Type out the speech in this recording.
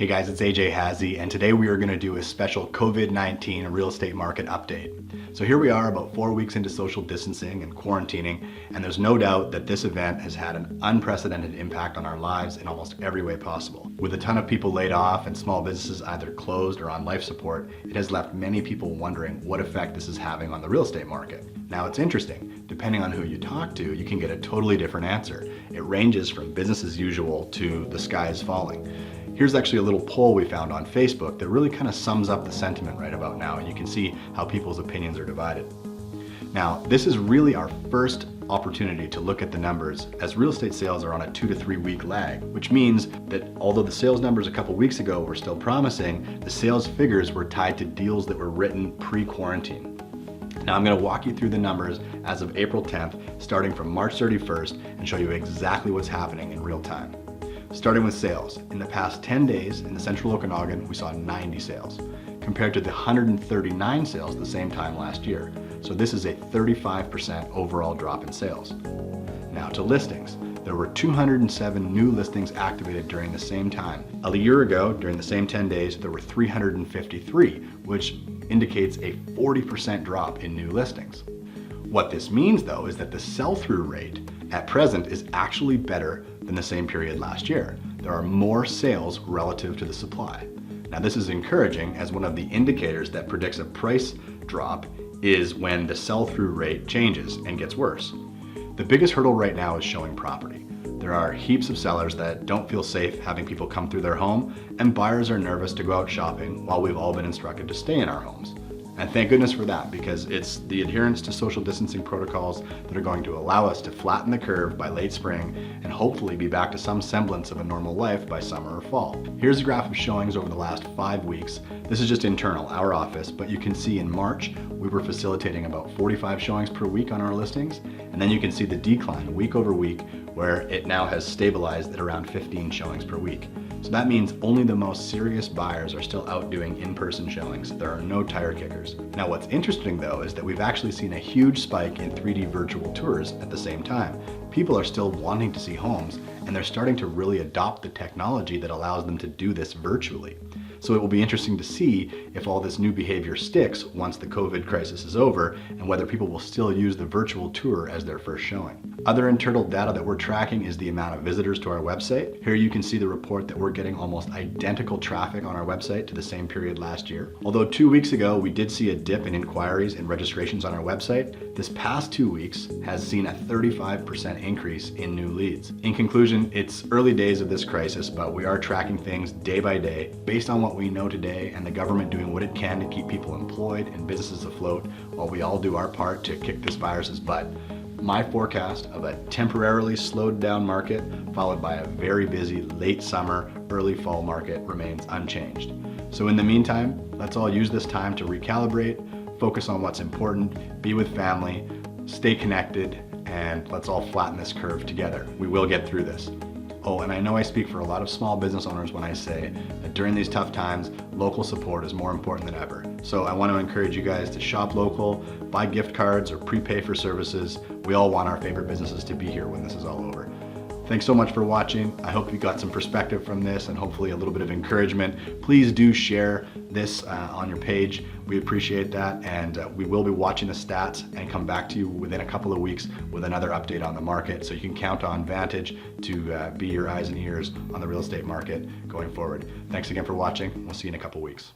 Hey guys, it's AJ Hazy, and today we are going to do a special COVID-19 real estate market update. So here we are about 4 weeks into social distancing and quarantining, and there's no doubt that this event has had an unprecedented impact on our lives in almost every way possible. With a ton of people laid off and small businesses either closed or on life support, it has left many people wondering what effect this is having on the real estate market. Now it's interesting, depending on who you talk to, you can get a totally different answer. It ranges from business as usual to the sky is falling. Here's actually a little poll we found on Facebook that really kind of sums up the sentiment right about now, and you can see how people's opinions are divided. Now, this is really our first opportunity to look at the numbers, as real estate sales are on a 2 to 3 week lag, which means that although the sales numbers a couple weeks ago were still promising, the sales figures were tied to deals that were written pre-quarantine. Now I'm going to walk you through the numbers as of April 10th, starting from March 31st, and show you exactly what's happening in real time. Starting with sales, in the past 10 days in the central Okanagan, we saw 90 sales, compared to the 139 sales the same time last year. So this is a 35% overall drop in sales. Now to listings. There were 207 new listings activated during the same time. A year ago, during the same 10 days, there were 353, which indicates a 40% drop in new listings. What this means though is that the sell-through rate at present is actually better than the same period last year. There are more sales relative to the supply. Now this is encouraging, as one of the indicators that predicts a price drop is when the sell-through rate changes and gets worse. The biggest hurdle right now is showing property. There are heaps of sellers that don't feel safe having people come through their home, and buyers are nervous to go out shopping while we've all been instructed to stay in our homes. And thank goodness for that, because it's the adherence to social distancing protocols that are going to allow us to flatten the curve by late spring and hopefully be back to some semblance of a normal life by summer or fall. Here's a graph of showings over the last 5 weeks. This is just internal, our office, but you can see in March, we were facilitating about 45 showings per week on our listings. And then you can see the decline week over week, where it now has stabilized at around 15 showings per week. So that means only the most serious buyers are still out doing in-person showings. There are no tire kickers. Now what's interesting though is that we've actually seen a huge spike in 3D virtual tours at the same time. People are still wanting to see homes, and they're starting to really adopt the technology that allows them to do this virtually. So it will be interesting to see if all this new behavior sticks once the COVID crisis is over, and whether people will still use the virtual tour as their first showing. Other internal data that we're tracking is the amount of visitors to our website. Here you can see the report that we're getting almost identical traffic on our website to the same period last year. Although 2 weeks ago we did see a dip in inquiries and registrations on our website, this past 2 weeks has seen a 35% increase in new leads. In conclusion, it's early days of this crisis, but we are tracking things day by day based on what we know today, and the government doing what it can to keep people employed and businesses afloat while we all do our part to kick this virus's butt. My forecast of a temporarily slowed down market followed by a very busy late summer, early fall market remains unchanged. So in the meantime, let's all use this time to recalibrate, focus on what's important, be with family, stay connected, and let's all flatten this curve together. We will get through this. Oh, and I know I speak for a lot of small business owners when I say that during these tough times, local support is more important than ever. So I want to encourage you guys to shop local, buy gift cards, or prepay for services. We all want our favorite businesses to be here when this is all over. Thanks so much for watching. I hope you got some perspective from this and hopefully a little bit of encouragement. Please do share this on your page. We appreciate that, and we will be watching the stats and come back to you within a couple of weeks with another update on the market, so you can count on Vantage to be your eyes and ears on the real estate market going forward. Thanks again for watching. We'll see you in a couple weeks.